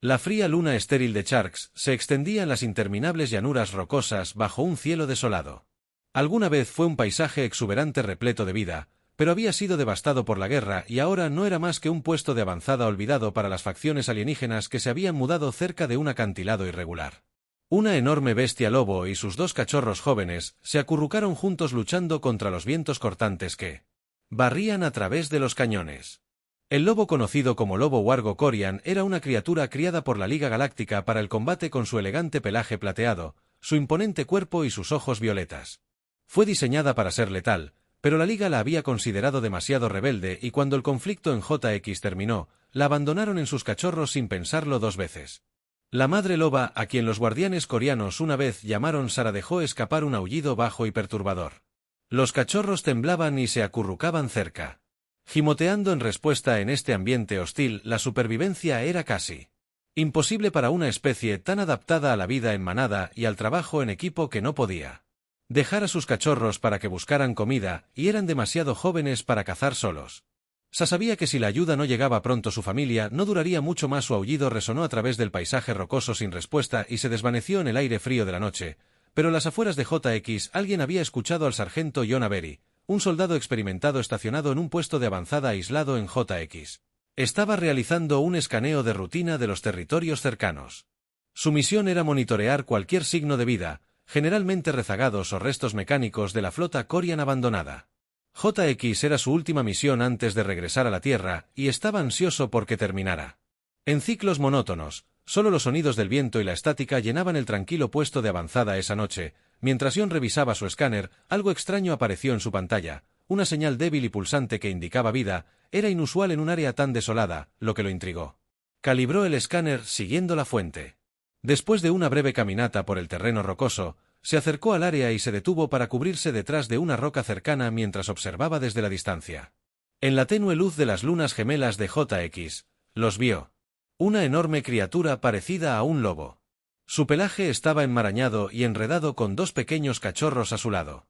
La fría luna estéril de Charx se extendía en las interminables llanuras rocosas bajo un cielo desolado. Alguna vez fue un paisaje exuberante repleto de vida, pero había sido devastado por la guerra y ahora no era más que un puesto de avanzada olvidado para las facciones alienígenas que se habían mudado cerca de un acantilado irregular. Una enorme bestia lobo y sus dos cachorros jóvenes se acurrucaron juntos luchando contra los vientos cortantes que barrían a través de los cañones. El lobo conocido como lobo huargo corian era una criatura criada por la Liga Galáctica para el combate con su elegante pelaje plateado, su imponente cuerpo y sus ojos violetas. Fue diseñada para ser letal, pero la Liga la había considerado demasiado rebelde y cuando el conflicto en JX terminó, la abandonaron en sus cachorros sin pensarlo dos veces. La madre loba, a quien los guardianes coreanos una vez llamaron Sara, dejó escapar un aullido bajo y perturbador. Los cachorros temblaban y se acurrucaban cerca. Gimoteando en respuesta en este ambiente hostil, la supervivencia era casi imposible para una especie tan adaptada a la vida en manada y al trabajo en equipo que no podía dejar a sus cachorros para que buscaran comida, y eran demasiado jóvenes para cazar solos. Sa sabía que si la ayuda no llegaba pronto su familia no duraría mucho más. Su aullido resonó a través del paisaje rocoso sin respuesta y se desvaneció en el aire frío de la noche, pero en las afueras de JX alguien había escuchado al sargento John Avery, un soldado experimentado estacionado en un puesto de avanzada aislado en JX. Estaba realizando un escaneo de rutina de los territorios cercanos. Su misión era monitorear cualquier signo de vida, generalmente rezagados o restos mecánicos de la flota Corian abandonada. JX era su última misión antes de regresar a la Tierra, y estaba ansioso porque terminara. En ciclos monótonos, solo los sonidos del viento y la estática llenaban el tranquilo puesto de avanzada esa noche. Mientras John revisaba su escáner, algo extraño apareció en su pantalla, una señal débil y pulsante que indicaba vida. Era inusual en un área tan desolada, lo que lo intrigó. Calibró el escáner siguiendo la fuente. Después de una breve caminata por el terreno rocoso, se acercó al área y se detuvo para cubrirse detrás de una roca cercana mientras observaba desde la distancia. En la tenue luz de las lunas gemelas de JX, los vio. Una enorme criatura parecida a un lobo. Su pelaje estaba enmarañado y enredado con dos pequeños cachorros a su lado.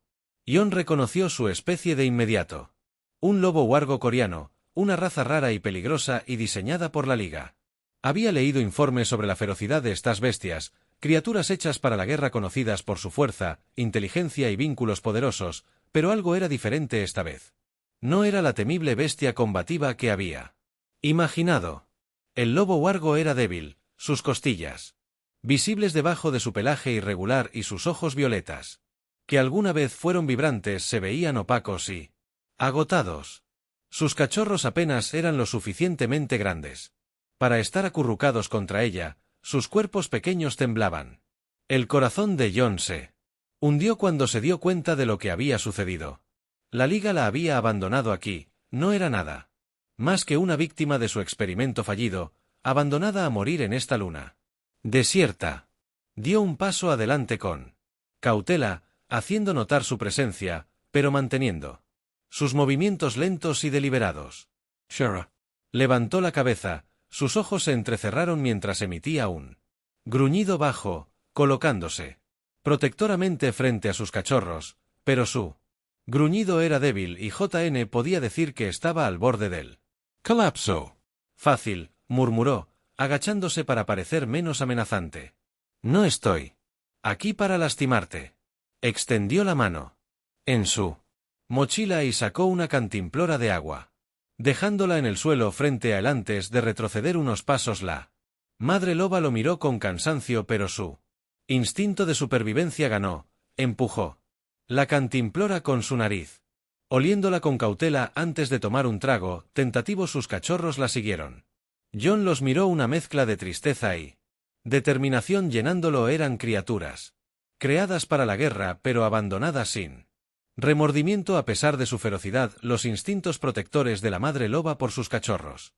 John reconoció su especie de inmediato. Un lobo huargo coreano, una raza rara y peligrosa y diseñada por la Liga. Había leído informes sobre la ferocidad de estas bestias, criaturas hechas para la guerra conocidas por su fuerza, inteligencia y vínculos poderosos, pero algo era diferente esta vez. No era la temible bestia combativa que había imaginado. El lobo huargo era débil, sus costillas visibles debajo de su pelaje irregular y sus ojos violetas, que alguna vez fueron vibrantes, se veían opacos y agotados. Sus cachorros apenas eran lo suficientemente grandes para estar acurrucados contra ella, sus cuerpos pequeños temblaban. El corazón de John se hundió cuando se dio cuenta de lo que había sucedido. La Liga la había abandonado aquí, no era nada más que una víctima de su experimento fallido, abandonada a morir en esta luna desierta. Dio un paso adelante con cautela, haciendo notar su presencia, pero manteniendo sus movimientos lentos y deliberados. Shara levantó la cabeza, sus ojos se entrecerraron mientras emitía un gruñido bajo, colocándose protectoramente frente a sus cachorros, pero su gruñido era débil y JN podía decir que estaba al borde del colapso. Fácil, murmuró, agachándose para parecer menos amenazante. No estoy aquí para lastimarte. Extendió la mano en su mochila y sacó una cantimplora de agua. Dejándola en el suelo frente a él antes de retroceder unos pasos, la madre loba lo miró con cansancio, pero su instinto de supervivencia ganó. Empujó la cantimplora con su nariz. Oliéndola con cautela antes de tomar un trago, tentativos sus cachorros la siguieron. John los miró, una mezcla de tristeza y determinación llenándolo. Eran criaturas creadas para la guerra, pero abandonadas sin remordimiento a pesar de su ferocidad. Los instintos protectores de la madre loba por sus cachorros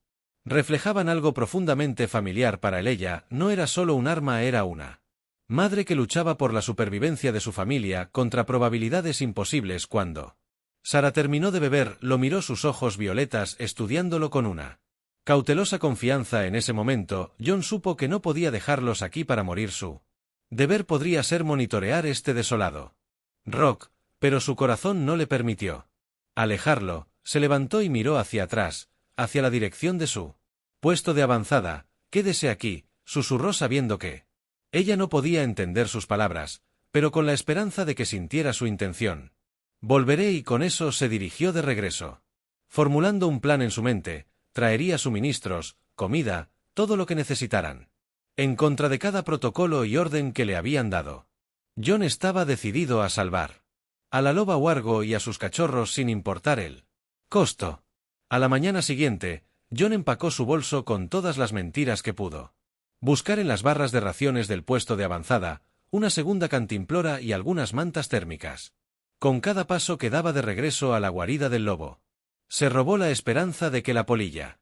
reflejaban algo profundamente familiar para él. Ella no era solo un arma, era una madre que luchaba por la supervivencia de su familia contra probabilidades imposibles. Cuando Sara terminó de beber, lo miró, sus ojos violetas estudiándolo con una cautelosa confianza. En ese momento, John supo que no podía dejarlos aquí para morir. Su deber podría ser monitorear este desolado rock, pero su corazón no le permitió alejarlo. Se levantó y miró hacia atrás, hacia la dirección de su puesto de avanzada. Quédese aquí, susurró sabiendo que ella no podía entender sus palabras, pero con la esperanza de que sintiera su intención. Volveré, y con eso se dirigió de regreso. Formulando un plan en su mente, traería suministros, comida, todo lo que necesitaran. En contra de cada protocolo y orden que le habían dado. John estaba decidido a salvar a la loba Wargo y a sus cachorros sin importar el costo. A la mañana siguiente, John empacó su bolso con todas las mentiras que pudo. Buscar en las barras de raciones del puesto de avanzada, una segunda cantimplora y algunas mantas térmicas. Con cada paso que daba de regreso a la guarida del lobo, se robó la esperanza de que la polilla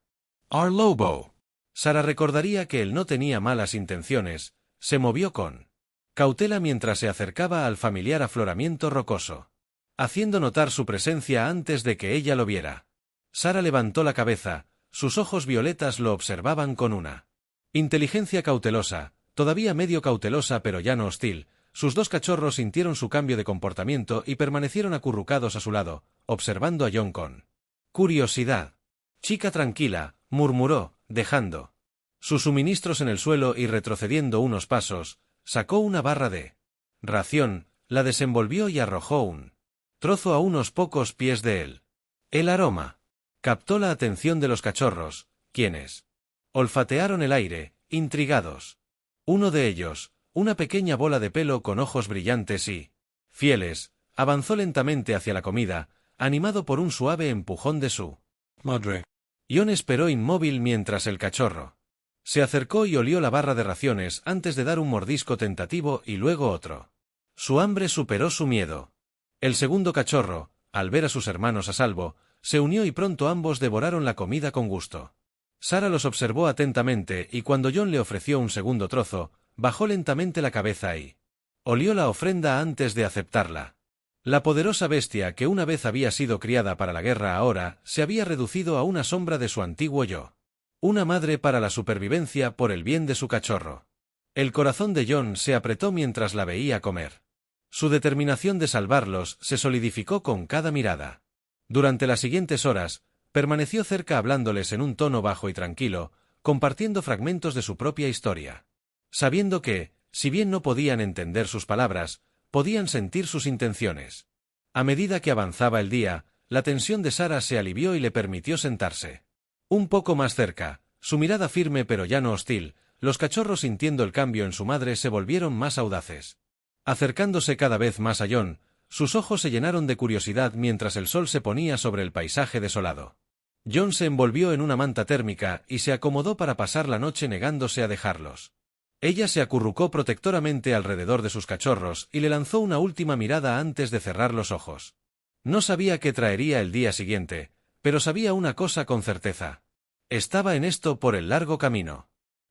Our lobo. Sarah recordaría que él no tenía malas intenciones. Se movió con cautela mientras se acercaba al familiar afloramiento rocoso, haciendo notar su presencia antes de que ella lo viera. Sarah levantó la cabeza, sus ojos violetas lo observaban con una inteligencia cautelosa, todavía medio cautelosa pero ya no hostil. Sus dos cachorros sintieron su cambio de comportamiento y permanecieron acurrucados a su lado, observando a John con curiosidad. Chica tranquila, murmuró, dejando sus suministros en el suelo y retrocediendo unos pasos, sacó una barra de ración, la desenvolvió y arrojó un trozo a unos pocos pies de él. El aroma captó la atención de los cachorros, quienes olfatearon el aire, intrigados. Uno de ellos, una pequeña bola de pelo con ojos brillantes y fieles, avanzó lentamente hacia la comida, animado por un suave empujón de su madre. John esperó inmóvil mientras el cachorro se acercó y olió la barra de raciones antes de dar un mordisco tentativo y luego otro. Su hambre superó su miedo. El segundo cachorro, al ver a sus hermanos a salvo, se unió y pronto ambos devoraron la comida con gusto. Sarah los observó atentamente y cuando John le ofreció un segundo trozo, bajó lentamente la cabeza y olió la ofrenda antes de aceptarla. La poderosa bestia que una vez había sido criada para la guerra ahora se había reducido a una sombra de su antiguo yo. Una madre para la supervivencia por el bien de su cachorro. El corazón de John se apretó mientras la veía comer. Su determinación de salvarlos se solidificó con cada mirada. Durante las siguientes horas, permaneció cerca hablándoles en un tono bajo y tranquilo, compartiendo fragmentos de su propia historia. Sabiendo que, si bien no podían entender sus palabras, podían sentir sus intenciones. A medida que avanzaba el día, la tensión de Sarah se alivió y le permitió sentarse un poco más cerca, su mirada firme pero ya no hostil. Los cachorros, sintiendo el cambio en su madre, se volvieron más audaces. Acercándose cada vez más a John, sus ojos se llenaron de curiosidad mientras el sol se ponía sobre el paisaje desolado. John se envolvió en una manta térmica y se acomodó para pasar la noche negándose a dejarlos. Ella se acurrucó protectoramente alrededor de sus cachorros y le lanzó una última mirada antes de cerrar los ojos. No sabía qué traería el día siguiente, pero sabía una cosa con certeza. Estaba en esto por el largo camino.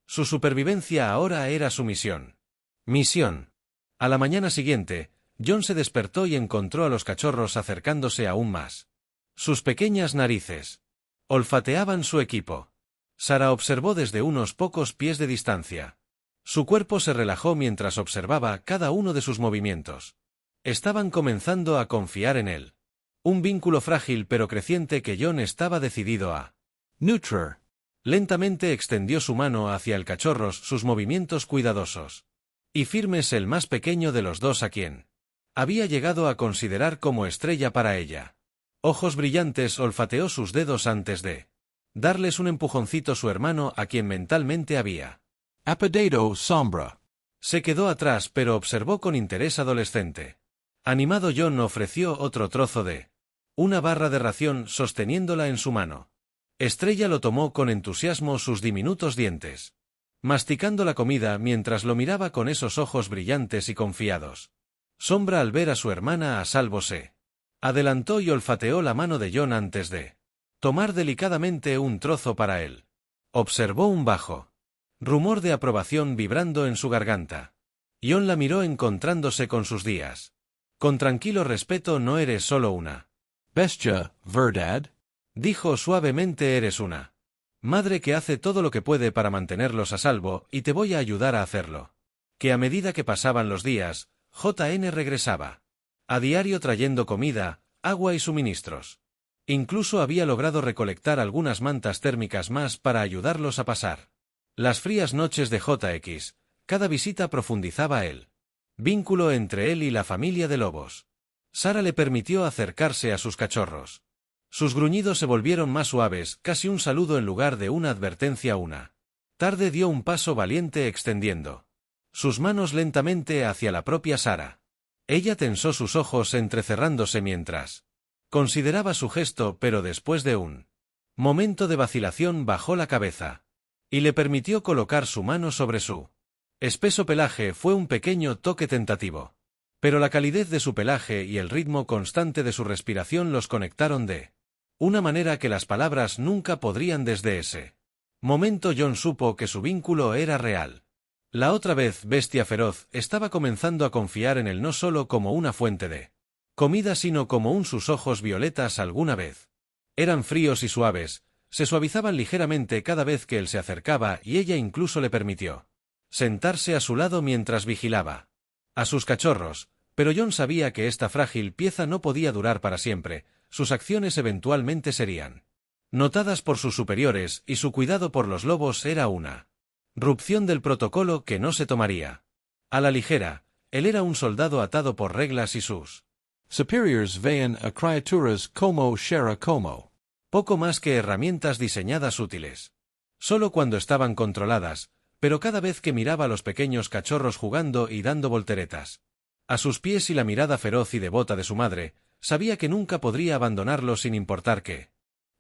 Su supervivencia ahora era su misión. Misión. A la mañana siguiente, John se despertó y encontró a los cachorros acercándose aún más. Sus pequeñas narices olfateaban su equipo. Sarah observó desde unos pocos pies de distancia. Su cuerpo se relajó mientras observaba cada uno de sus movimientos. Estaban comenzando a confiar en él. Un vínculo frágil pero creciente que John estaba decidido a nutrir. Lentamente extendió su mano hacia el cachorro, sus movimientos cuidadosos y firmes, el más pequeño de los dos, a quien había llegado a considerar como estrella para ella. Ojos brillantes, olfateó sus dedos antes de darles un empujoncito. Su hermano, a quien mentalmente había Apodado Sombra. se quedó atrás pero observó con interés adolescente. Animado, John ofreció otro trozo de una barra de ración sosteniéndola en su mano. Estrella lo tomó con entusiasmo, sus diminutos dientes masticando la comida mientras lo miraba con esos ojos brillantes y confiados. Sombra, al ver a su hermana a salvo, se adelantó y olfateó la mano de John antes de tomar delicadamente un trozo para él. Observó un bajo rumor de aprobación vibrando en su garganta. John la miró encontrándose con sus días. Con tranquilo respeto. No eres solo una Bestia, verdad? Dijo suavemente. Eres una madre que hace todo lo que puede para mantenerlos a salvo y te voy a ayudar a hacerlo. Que a medida que pasaban los días, JN regresaba a diario trayendo comida, agua y suministros. Incluso había logrado recolectar algunas mantas térmicas más para ayudarlos a pasar Las frías noches de JX, cada visita profundizaba el vínculo entre él y la familia de lobos. Sara le permitió acercarse a sus cachorros. Sus gruñidos se volvieron más suaves, casi un saludo en lugar de una advertencia. Una tarde dio un paso valiente extendiendo sus manos lentamente hacia la propia Sara. Ella tensó sus ojos entrecerrándose mientras consideraba su gesto, pero después de un momento de vacilación bajó la cabeza y le permitió colocar su mano sobre su espeso pelaje. Fue un pequeño toque tentativo, pero la calidez de su pelaje y el ritmo constante de su respiración los conectaron de una manera que las palabras nunca podrían. Desde ese momento Jon supo que su vínculo era real. La otra vez bestia feroz estaba comenzando a confiar en él, no solo como una fuente de comida sino como sus ojos violetas alguna vez eran fríos y suaves, se suavizaban ligeramente cada vez que él se acercaba y ella incluso le permitió sentarse a su lado mientras vigilaba a sus cachorros, pero Jon sabía que esta frágil pieza no podía durar para siempre. Sus acciones eventualmente serían notadas por sus superiores y su cuidado por los lobos era una rupción del protocolo que no se tomaría a la ligera. Él era un soldado atado por reglas y sus superiors veían a criaturas como Shara como poco más que herramientas diseñadas útiles solo cuando estaban controladas, pero cada vez que miraba a los pequeños cachorros jugando y dando volteretas a sus pies y la mirada feroz y devota de su madre, sabía que nunca podría abandonarlos sin importar qué.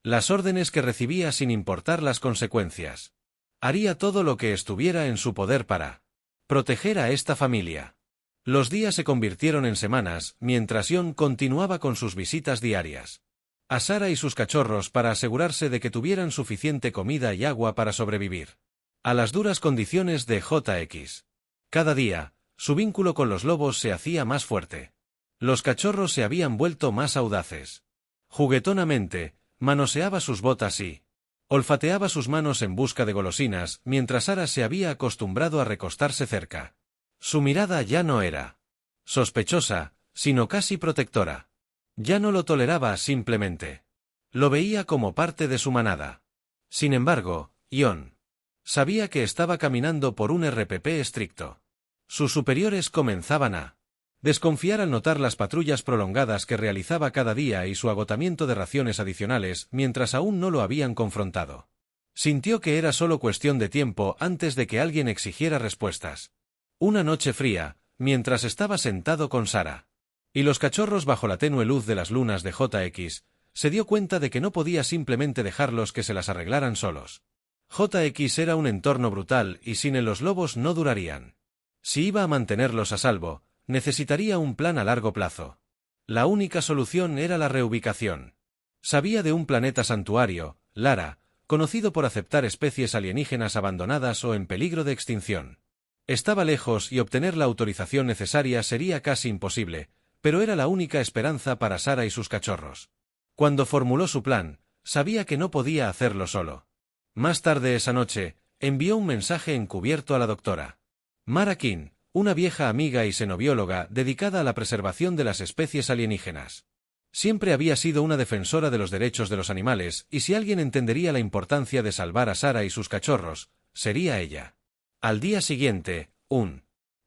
Las órdenes que recibía, sin importar las consecuencias. Haría todo lo que estuviera en su poder para proteger a esta familia. Los días se convirtieron en semanas, mientras Jon continuaba con sus visitas diarias a Sara y sus cachorros para asegurarse de que tuvieran suficiente comida y agua para sobrevivir a las duras condiciones de JX. Cada día, su vínculo con los lobos se hacía más fuerte. Los cachorros se habían vuelto más audaces. Juguetonamente, manoseaba sus botas y olfateaba sus manos en busca de golosinas, mientras Sara se había acostumbrado a recostarse cerca. Su mirada ya no era sospechosa, sino casi protectora. Ya no lo toleraba, simplemente lo veía como parte de su manada. Sin embargo, Jon sabía que estaba caminando por un RPP estricto. Sus superiores comenzaban a desconfiar al notar las patrullas prolongadas que realizaba cada día y su agotamiento de raciones adicionales mientras aún no lo habían confrontado. Sintió que era solo cuestión de tiempo antes de que alguien exigiera respuestas. Una noche fría, mientras estaba sentado con Sara y los cachorros bajo la tenue luz de las lunas de JX, se dio cuenta de que no podía simplemente dejarlos que se las arreglaran solos. JX era un entorno brutal y sin él los lobos no durarían. Si iba a mantenerlos a salvo, necesitaría un plan a largo plazo. La única solución era la reubicación. Sabía de un planeta santuario, Lara, conocido por aceptar especies alienígenas abandonadas o en peligro de extinción. Estaba lejos y obtener la autorización necesaria sería casi imposible, pero era la única esperanza para Sara y sus cachorros. Cuando formuló su plan, sabía que no podía hacerlo solo. Más tarde esa noche, envió un mensaje encubierto a la doctora Mara King, una vieja amiga y xenobióloga dedicada a la preservación de las especies alienígenas. Siempre había sido una defensora de los derechos de los animales, y si alguien entendería la importancia de salvar a Sara y sus cachorros, sería ella. Al día siguiente,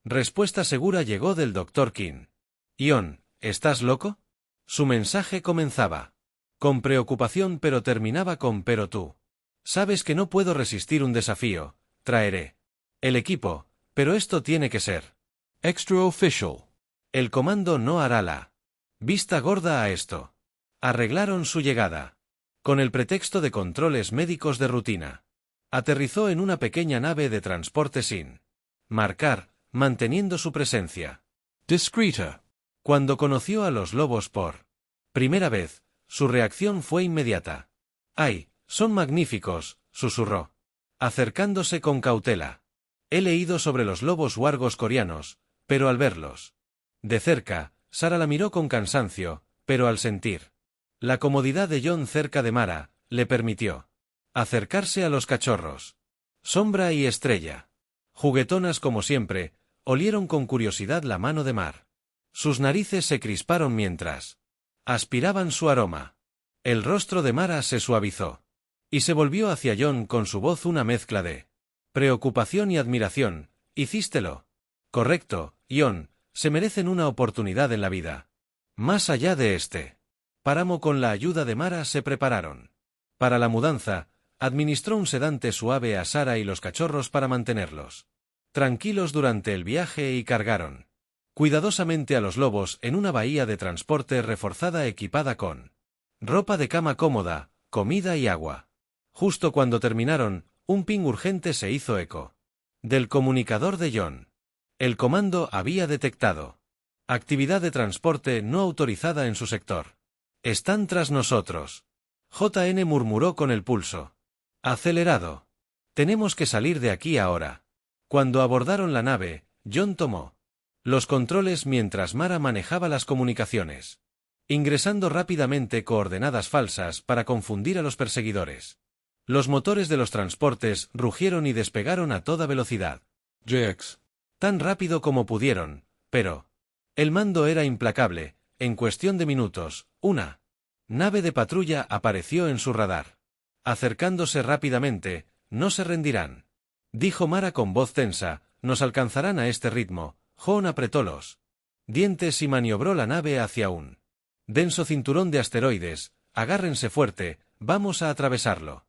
respuesta segura llegó del Dr. King. Jon, ¿estás loco? Su mensaje comenzaba con preocupación pero terminaba con pero tú sabes que no puedo resistir un desafío, traeré el equipo, pero esto tiene que ser extra official. El comando no hará la vista gorda a esto. Arreglaron su llegada con el pretexto de controles médicos de rutina. Aterrizó en una pequeña nave de transporte sin marcar, manteniendo su presencia discreta. Cuando conoció a los lobos por primera vez, su reacción fue inmediata. ¡Ay, son magníficos!, susurró, acercándose con cautela. He leído sobre los lobos huargos coreanos, pero al verlos de cerca, Sara la miró con cansancio, pero al sentir la comodidad de Jon cerca de Mara, le permitió acercarse a los cachorros. Sombra y Estrella, juguetonas como siempre, olieron con curiosidad la mano de Mar. Sus narices se crisparon mientras aspiraban su aroma. El rostro de Mara se suavizó y se volvió hacia Jon con su voz una mezcla de Preocupación y admiración. Hicístelo. Correcto, John, se merecen una oportunidad en la vida. Más allá de este. Páramo con la ayuda de Mara se prepararon. Para la mudanza, administró un sedante suave a Sarah y los cachorros para mantenerlos tranquilos durante el viaje y cargaron cuidadosamente a los lobos en una bahía de transporte reforzada equipada con ropa de cama cómoda, comida y agua. Justo cuando terminaron, un ping urgente se hizo eco del comunicador de John. El comando había detectado actividad de transporte no autorizada en su sector. Están tras nosotros. JN murmuró con el pulso acelerado. Tenemos que salir de aquí ahora. Cuando abordaron la nave, John tomó los controles mientras Mara manejaba las comunicaciones, ingresando rápidamente coordenadas falsas para confundir a los perseguidores. Los motores de los transportes rugieron y despegaron a toda velocidad. JX. Tan rápido como pudieron, pero el mando era implacable. En cuestión de minutos, una nave de patrulla apareció en su radar. Acercándose rápidamente, no se rendirán, dijo Mara con voz tensa, nos alcanzarán a este ritmo. John apretó los dientes y maniobró la nave hacia un denso cinturón de asteroides. Agárrense fuerte, vamos a atravesarlo.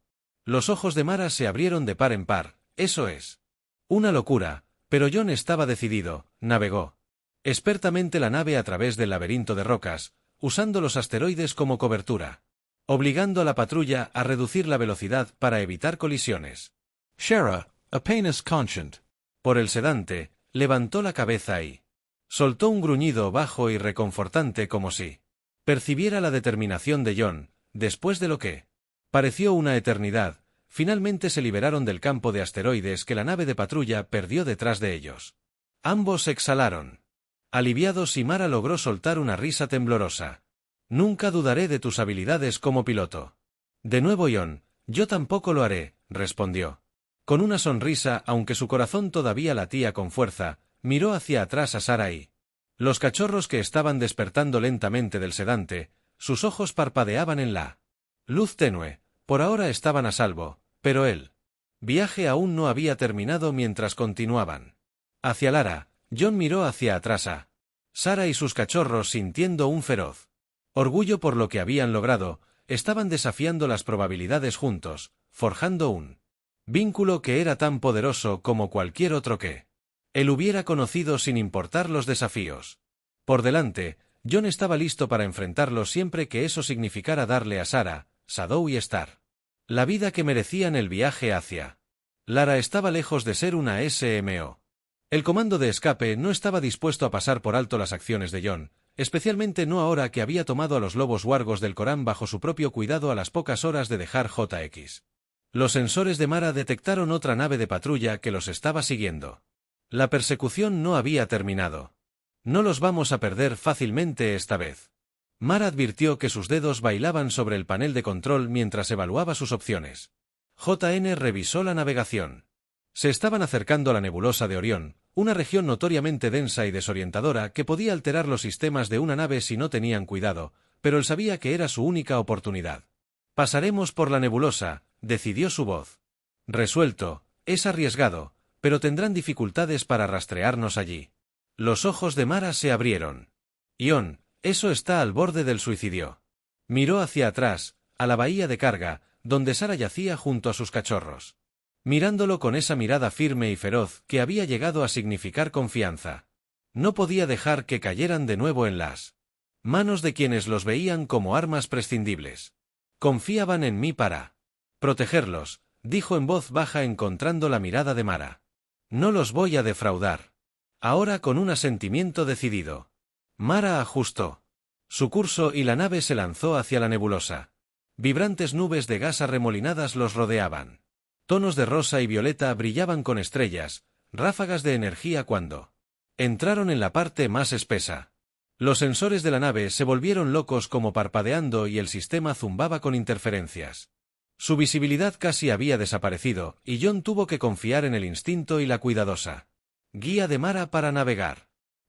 Los ojos de Mara se abrieron de par en par. Eso es una locura, pero John estaba decidido. Navegó expertamente la nave a través del laberinto de rocas, usando los asteroides como cobertura, obligando a la patrulla a reducir la velocidad para evitar colisiones. Shara, apenas conscient. Por el sedante, levantó la cabeza y soltó un gruñido bajo y reconfortante como si percibiera la determinación de John. Después de lo que pareció una eternidad, finalmente se liberaron del campo de asteroides que la nave de patrulla perdió detrás de ellos. Ambos exhalaron aliviados y Mara logró soltar una risa temblorosa. Nunca dudaré de tus habilidades como piloto. De nuevo John, yo tampoco lo haré, respondió. Con una sonrisa, aunque su corazón todavía latía con fuerza, miró hacia atrás a Sarah y los cachorros que estaban despertando lentamente del sedante. Sus ojos parpadeaban en la luz tenue. Por ahora estaban a salvo, pero el viaje aún no había terminado mientras continuaban hacia Lara. John miró hacia atrás a Sarah y sus cachorros sintiendo un feroz orgullo por lo que habían logrado. Estaban desafiando las probabilidades juntos, forjando un vínculo que era tan poderoso como cualquier otro que él hubiera conocido sin importar los desafíos. Por delante, John estaba listo para enfrentarlos siempre que eso significara darle a Sarah, Shadow y Star la vida que merecían. El viaje hacia Lara estaba lejos de ser una SMO. El comando de escape no estaba dispuesto a pasar por alto las acciones de John, especialmente no ahora que había tomado a los lobos wargos del Corán bajo su propio cuidado a las pocas horas de dejar JX. Los sensores de Mara detectaron otra nave de patrulla que los estaba siguiendo. La persecución no había terminado. No los vamos a perder fácilmente esta vez. Mara advirtió que sus dedos bailaban sobre el panel de control mientras evaluaba sus opciones. JN revisó la navegación. Se estaban acercando a la nebulosa de Orión, una región notoriamente densa y desorientadora que podía alterar los sistemas de una nave si no tenían cuidado, pero él sabía que era su única oportunidad. Pasaremos por la nebulosa, decidió su voz. Resuelto, es arriesgado, pero tendrán dificultades para rastrearnos allí. Los ojos de Mara se abrieron. John, eso está al borde del suicidio. Miró hacia atrás, a la bahía de carga, donde Sarah yacía junto a sus cachorros, mirándolo con esa mirada firme y feroz que había llegado a significar confianza. No podía dejar que cayeran de nuevo en las manos de quienes los veían como armas prescindibles. Confiaban en mí para protegerlos, dijo en voz baja encontrando la mirada de Mara. No los voy a defraudar. Ahora con un asentimiento decidido. Mara ajustó su curso y la nave se lanzó hacia la nebulosa. Vibrantes nubes de gas arremolinadas los rodeaban. Tonos de rosa y violeta brillaban con estrellas, ráfagas de energía cuando entraron en la parte más espesa. Los sensores de la nave se volvieron locos como parpadeando y el sistema zumbaba con interferencias. Su visibilidad casi había desaparecido, y John tuvo que confiar en el instinto y la cuidadosa guía de Mara para navegar.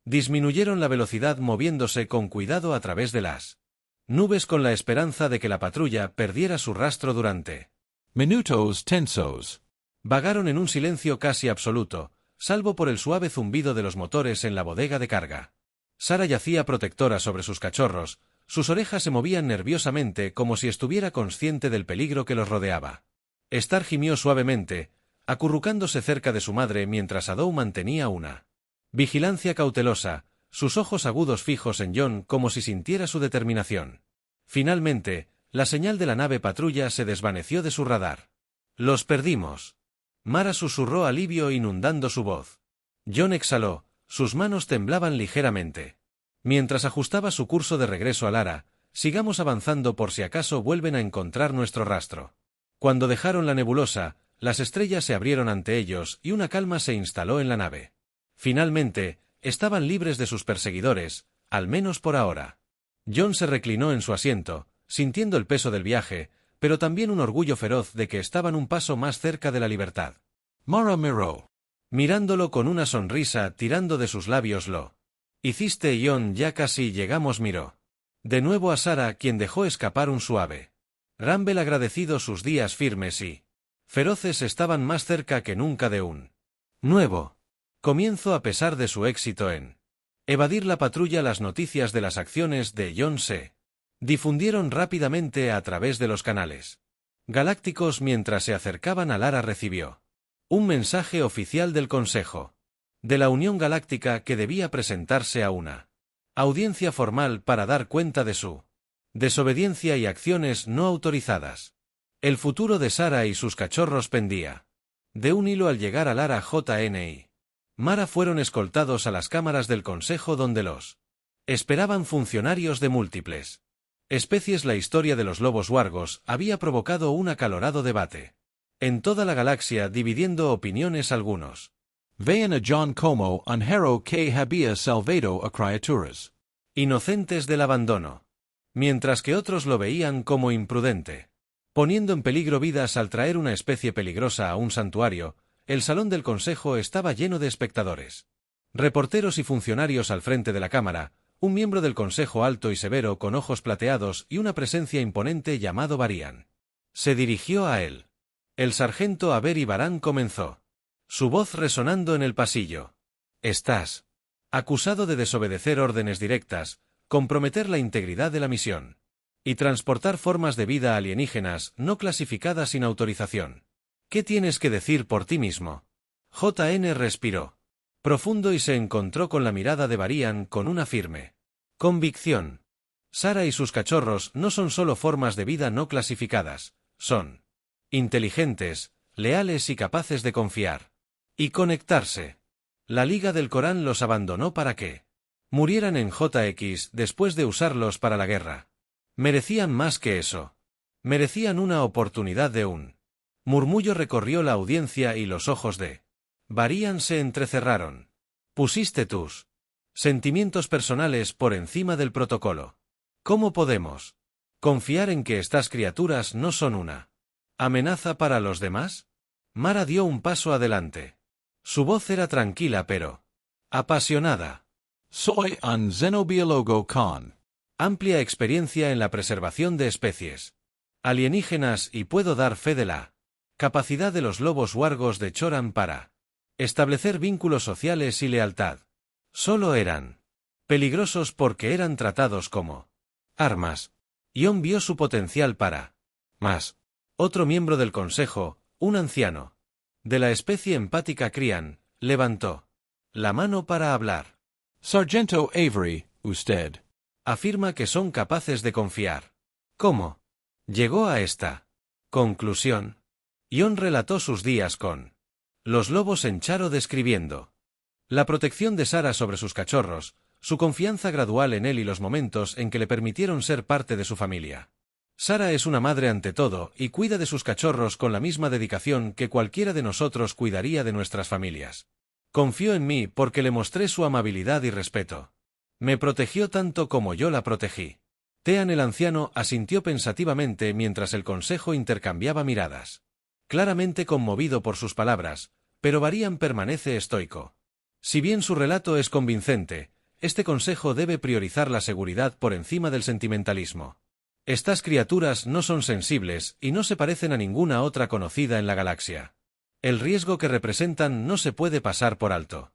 Disminuyeron la velocidad moviéndose con cuidado a través de las nubes con la esperanza de que la patrulla perdiera su rastro durante minutos tensos. Vagaron en un silencio casi absoluto, salvo por el suave zumbido de los motores en la bodega de carga. Sara yacía protectora sobre sus cachorros, sus orejas se movían nerviosamente como si estuviera consciente del peligro que los rodeaba. Star gimió suavemente, acurrucándose cerca de su madre mientras Adou mantenía una vigilancia cautelosa, sus ojos agudos fijos en John como si sintiera su determinación. Finalmente, la señal de la nave patrulla se desvaneció de su radar. «Los perdimos». Mara susurró alivio inundando su voz. John exhaló, sus manos temblaban ligeramente. Mientras ajustaba su curso de regreso a Lara, «Sigamos avanzando por si acaso vuelven a encontrar nuestro rastro». Cuando dejaron la nebulosa, las estrellas se abrieron ante ellos y una calma se instaló en la nave. Finalmente, estaban libres de sus perseguidores, al menos por ahora. John se reclinó en su asiento, sintiendo el peso del viaje, pero también un orgullo feroz de que estaban un paso más cerca de la libertad. Mara miró. Mirándolo con una sonrisa tirando de sus labios lo hiciste John, ya casi llegamos, miró. De nuevo a Sara, quien dejó escapar un suave Rumble agradecido. Sus días firmes y feroces estaban más cerca que nunca de un nuevo comienzo a pesar de su éxito en evadir la patrulla. Las noticias de las acciones de John se difundieron rápidamente a través de los canales galácticos. Mientras se acercaban a Lara recibió un mensaje oficial del Consejo de la Unión Galáctica que debía presentarse a una audiencia formal para dar cuenta de su desobediencia y acciones no autorizadas. El futuro de Sara y sus cachorros pendía de un hilo. Al llegar a Lara, Jn y Mara fueron escoltados a las cámaras del Consejo donde los esperaban funcionarios de múltiples especies. La historia de los lobos huargos había provocado un acalorado debate en toda la galaxia, dividiendo opiniones. Algunos Vean a John como un héroe que había salvado a criaturas inocentes del abandono, mientras que otros lo veían como imprudente, poniendo en peligro vidas al traer una especie peligrosa a un santuario. El salón del Consejo estaba lleno de espectadores, reporteros y funcionarios. Al frente de la cámara, un miembro del Consejo alto y severo con ojos plateados y una presencia imponente llamado Varian. Se dirigió a él. El sargento Avery Baran comenzó, su voz resonando en el pasillo. Estás acusado de desobedecer órdenes directas, comprometer la integridad de la misión y transportar formas de vida alienígenas no clasificadas sin autorización. ¿Qué tienes que decir por ti mismo? JN respiró profundo y se encontró con la mirada de Varian con una firme convicción. Sara y sus cachorros no son solo formas de vida no clasificadas, son inteligentes, leales y capaces de confiar y conectarse. La Liga del Corán los abandonó para que murieran en JX después de usarlos para la guerra. Merecían más que eso. Merecían una oportunidad de un murmullo recorrió la audiencia y los ojos de Varian se entrecerraron. Pusiste tus sentimientos personales por encima del protocolo. ¿Cómo podemos confiar en que estas criaturas no son una amenaza para los demás? Mara dio un paso adelante. Su voz era tranquila pero apasionada. Soy un xenobiólogo con amplia experiencia en la preservación de especies alienígenas y puedo dar fe de la capacidad de los lobos huargos de Choran para establecer vínculos sociales y lealtad. Solo eran peligrosos porque eran tratados como armas. Ion vio su potencial para más. Otro miembro del Consejo, un anciano de la especie empática Crian, levantó la mano para hablar. Sargento Avery, usted afirma que son capaces de confiar. ¿Cómo llegó a esta conclusión? Ion relató sus días con los lobos en Charo, describiendo la protección de Sara sobre sus cachorros, su confianza gradual en él y los momentos en que le permitieron ser parte de su familia. Sara es una madre ante todo y cuida de sus cachorros con la misma dedicación que cualquiera de nosotros cuidaría de nuestras familias. Confió en mí porque le mostré su amabilidad y respeto. Me protegió tanto como yo la protegí. Tean el anciano asintió pensativamente mientras el consejo intercambiaba miradas. Claramente conmovido por sus palabras, pero Varian permanece estoico. Si bien su relato es convincente, este consejo debe priorizar la seguridad por encima del sentimentalismo. Estas criaturas no son sensibles y no se parecen a ninguna otra conocida en la galaxia. El riesgo que representan no se puede pasar por alto.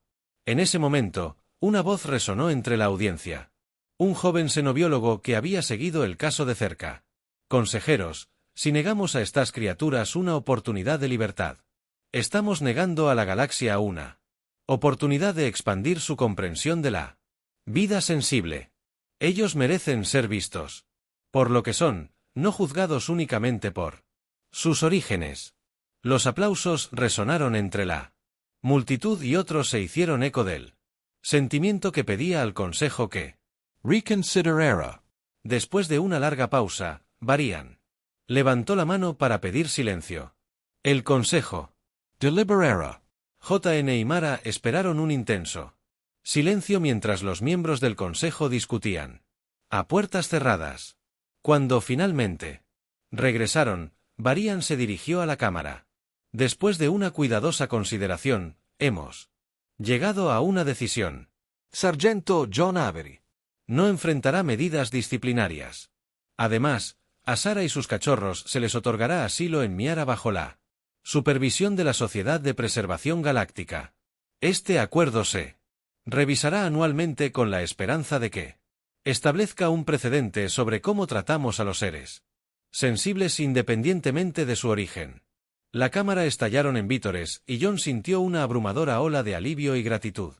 En ese momento, una voz resonó entre la audiencia. Un joven xenobiólogo que había seguido el caso de cerca. Consejeros, si negamos a estas criaturas una oportunidad de libertad, estamos negando a la galaxia una oportunidad de expandir su comprensión de la vida sensible. Ellos merecen ser vistos por lo que son, no juzgados únicamente por sus orígenes. Los aplausos resonaron entre la multitud y otros se hicieron eco del sentimiento que pedía al consejo que reconsiderara. Después de una larga pausa, Varian levantó la mano para pedir silencio. El consejo Deliberara. JN y Mara esperaron un intenso silencio mientras los miembros del consejo discutían a puertas cerradas. Cuando finalmente regresaron, Varian se dirigió a la cámara. Después de una cuidadosa consideración, hemos llegado a una decisión. Sargento John Avery No enfrentará medidas disciplinarias. Además, a Sara y sus cachorros se les otorgará asilo en Miara bajo la supervisión de la Sociedad de Preservación Galáctica. Este acuerdo se revisará anualmente con la esperanza de que establezca un precedente sobre cómo tratamos a los seres sensibles independientemente de su origen. La cámara estallaron en vítores y John sintió una abrumadora ola de alivio y gratitud.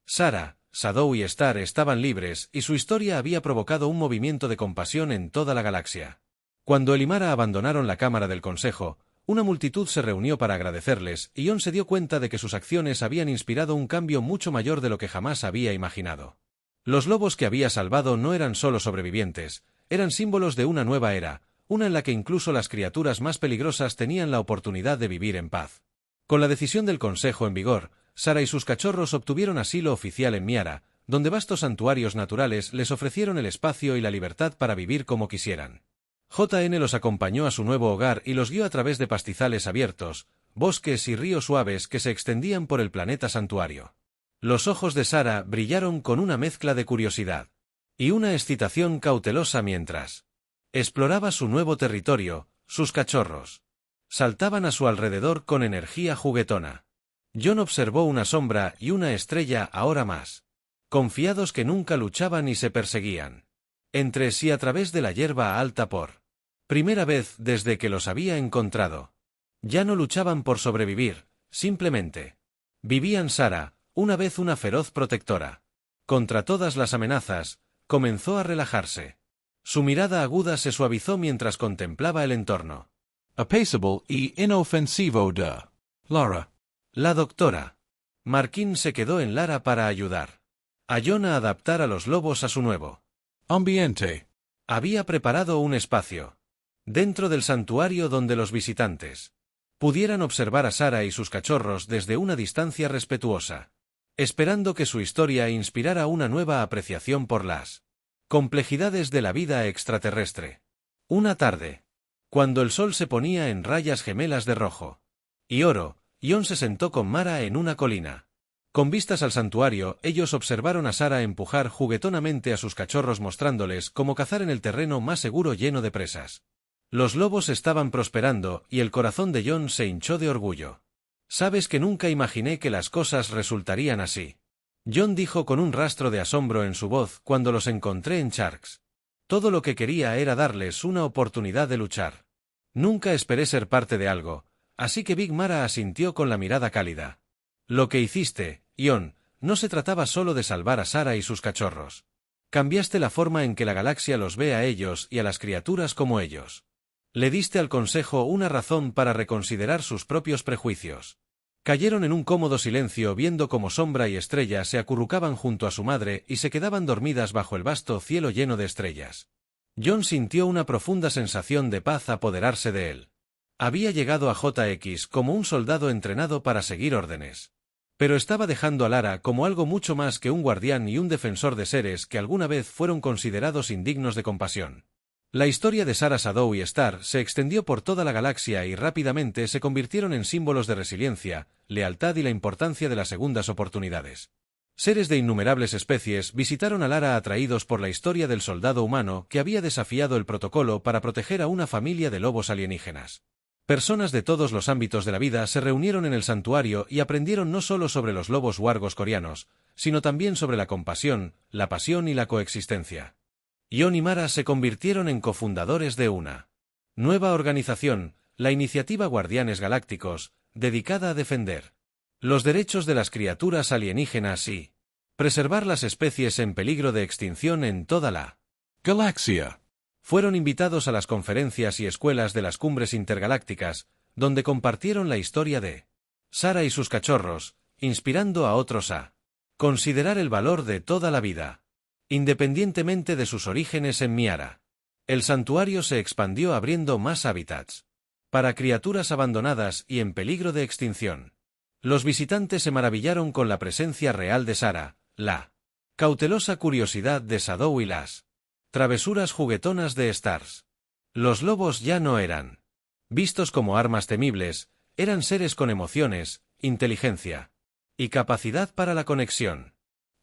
Sara, Shadow y Star estaban libres y su historia había provocado un movimiento de compasión en toda la galaxia. Cuando él y Mara abandonaron la cámara del consejo, una multitud se reunió para agradecerles y John se dio cuenta de que sus acciones habían inspirado un cambio mucho mayor de lo que jamás había imaginado. Los lobos que había salvado no eran solo sobrevivientes, eran símbolos de una nueva era, una en la que incluso las criaturas más peligrosas tenían la oportunidad de vivir en paz. Con la decisión del consejo en vigor, Sara y sus cachorros obtuvieron asilo oficial en Miara, donde vastos santuarios naturales les ofrecieron el espacio y la libertad para vivir como quisieran. JN los acompañó a su nuevo hogar y los guió a través de pastizales abiertos, bosques y ríos suaves que se extendían por el planeta santuario. Los ojos de Sara brillaron con una mezcla de curiosidad y una excitación cautelosa mientras exploraba su nuevo territorio. Sus cachorros saltaban a su alrededor con energía juguetona. John observó una sombra y una estrella ahora más confiados que nunca luchaban y se perseguían entre sí a través de la hierba alta por primera vez desde que los había encontrado. Ya no luchaban por sobrevivir, simplemente vivían. Sara, una vez una feroz protectora contra todas las amenazas, comenzó a relajarse. Su mirada aguda se suavizó mientras contemplaba el entorno. Apacible y inofensivo de Lara. La doctora Markin se quedó en Lara para ayudar a John a adaptar a los lobos a su nuevo ambiente. Había preparado un espacio dentro del santuario donde los visitantes pudieran observar a Sara y sus cachorros desde una distancia respetuosa, esperando que su historia inspirara una nueva apreciación por las complejidades de la vida extraterrestre. Una tarde, cuando el sol se ponía en rayas gemelas de rojo y oro, John se sentó con Mara en una colina. Con vistas al santuario, ellos observaron a Sara empujar juguetonamente a sus cachorros mostrándoles cómo cazar en el terreno más seguro lleno de presas. Los lobos estaban prosperando y el corazón de John se hinchó de orgullo. «Sabes que nunca imaginé que las cosas resultarían así», John dijo con un rastro de asombro en su voz cuando los encontré en Sharks. «Todo lo que quería era darles una oportunidad de luchar. Nunca esperé ser parte de algo, así que Big Mara asintió con la mirada cálida. Lo que hiciste, John, no se trataba solo de salvar a Sara y sus cachorros. Cambiaste la forma en que la galaxia los ve a ellos y a las criaturas como ellos. Le diste al consejo una razón para reconsiderar sus propios prejuicios». Cayeron en un cómodo silencio viendo cómo Sombra y Estrella se acurrucaban junto a su madre y se quedaban dormidas bajo el vasto cielo lleno de estrellas. John sintió una profunda sensación de paz apoderarse de él. Había llegado a JX como un soldado entrenado para seguir órdenes. Pero estaba dejando a Lara como algo mucho más que un guardián y un defensor de seres que alguna vez fueron considerados indignos de compasión. La historia de Sara, Shadow y Star se extendió por toda la galaxia y rápidamente se convirtieron en símbolos de resiliencia, lealtad y la importancia de las segundas oportunidades. Seres de innumerables especies visitaron a Lara atraídos por la historia del soldado humano que había desafiado el protocolo para proteger a una familia de lobos alienígenas. Personas de todos los ámbitos de la vida se reunieron en el santuario y aprendieron no solo sobre los lobos huargos coreanos, sino también sobre la compasión, la pasión y la coexistencia. Ion y Mara se convirtieron en cofundadores de una nueva organización, la Iniciativa Guardianes Galácticos, dedicada a defender los derechos de las criaturas alienígenas y preservar las especies en peligro de extinción en toda la Galaxia. Fueron invitados a las conferencias y escuelas de las cumbres intergalácticas, donde compartieron la historia de Sara y sus cachorros, inspirando a otros a considerar el valor de toda la vida, independientemente de sus orígenes en Miara. El santuario se expandió abriendo más hábitats para criaturas abandonadas y en peligro de extinción. Los visitantes se maravillaron con la presencia real de Sara, la cautelosa curiosidad de Shadow y las travesuras juguetonas de Stars. Los lobos ya no eran vistos como armas temibles, eran seres con emociones, inteligencia y capacidad para la conexión.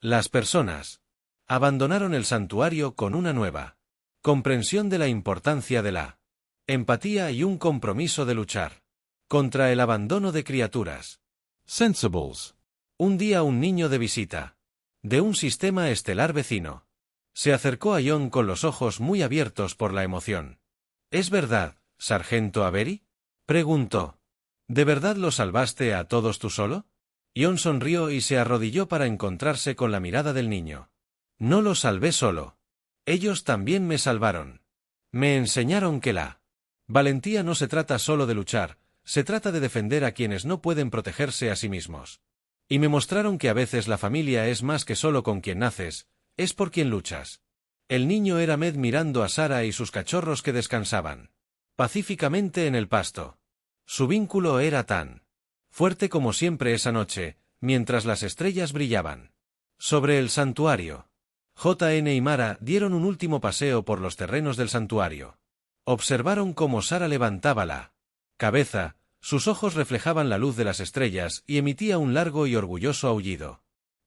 Las personas abandonaron el santuario con una nueva comprensión de la importancia de la empatía y un compromiso de luchar contra el abandono de criaturas. Sensibles. Un día un niño de visita de un sistema estelar vecino se acercó a Ion con los ojos muy abiertos por la emoción. ¿Es verdad, sargento Avery?, preguntó. ¿De verdad lo salvaste a todos tú solo? Ion sonrió y se arrodilló para encontrarse con la mirada del niño. No lo salvé solo. Ellos también me salvaron. Me enseñaron que la valentía no se trata solo de luchar, se trata de defender a quienes no pueden protegerse a sí mismos. Y me mostraron que a veces la familia es más que solo con quien naces, es por quien luchas. El niño era Med mirando a Sara y sus cachorros que descansaban pacíficamente en el pasto. Su vínculo era tan fuerte como siempre esa noche, mientras las estrellas brillaban sobre el santuario. JN y Mara dieron un último paseo por los terrenos del santuario. Observaron cómo Sara levantaba la cabeza, sus ojos reflejaban la luz de las estrellas y emitía un largo y orgulloso aullido.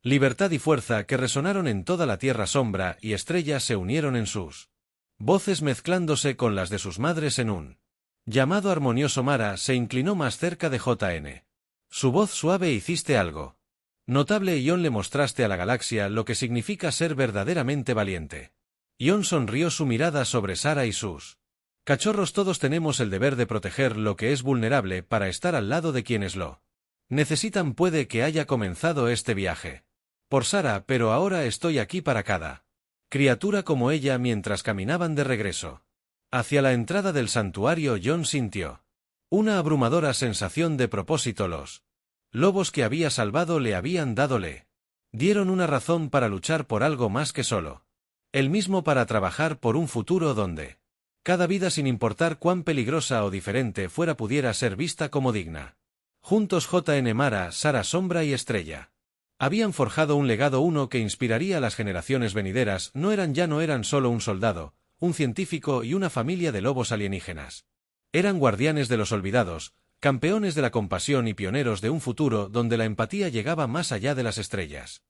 Libertad y fuerza que resonaron en toda la tierra. Sombra y Estrella se unieron en sus voces mezclándose con las de sus madres en un llamado armonioso. Mara se inclinó más cerca de JN. Su voz suave: hiciste algo notable, Ion, le mostraste a la galaxia lo que significa ser verdaderamente valiente. Ion sonrió, su mirada sobre Sara y sus cachorros. Todos tenemos el deber de proteger lo que es vulnerable para estar al lado de quienes lo necesitan. Puede que haya comenzado este viaje por Sara, pero ahora estoy aquí para cada criatura como ella. Mientras caminaban de regreso hacia la entrada del santuario, Ion sintió una abrumadora sensación de propósito. Los lobos que había salvado le dieron una razón para luchar por algo más que solo él mismo, para trabajar por un futuro donde cada vida, sin importar cuán peligrosa o diferente fuera, pudiera ser vista como digna. Juntos JN, Mara, Sara, Sombra y Estrella habían forjado un legado, uno que inspiraría a las generaciones venideras. No eran solo un soldado, un científico y una familia de lobos alienígenas. Eran guardianes de los olvidados, campeones de la compasión y pioneros de un futuro donde la empatía llegaba más allá de las estrellas.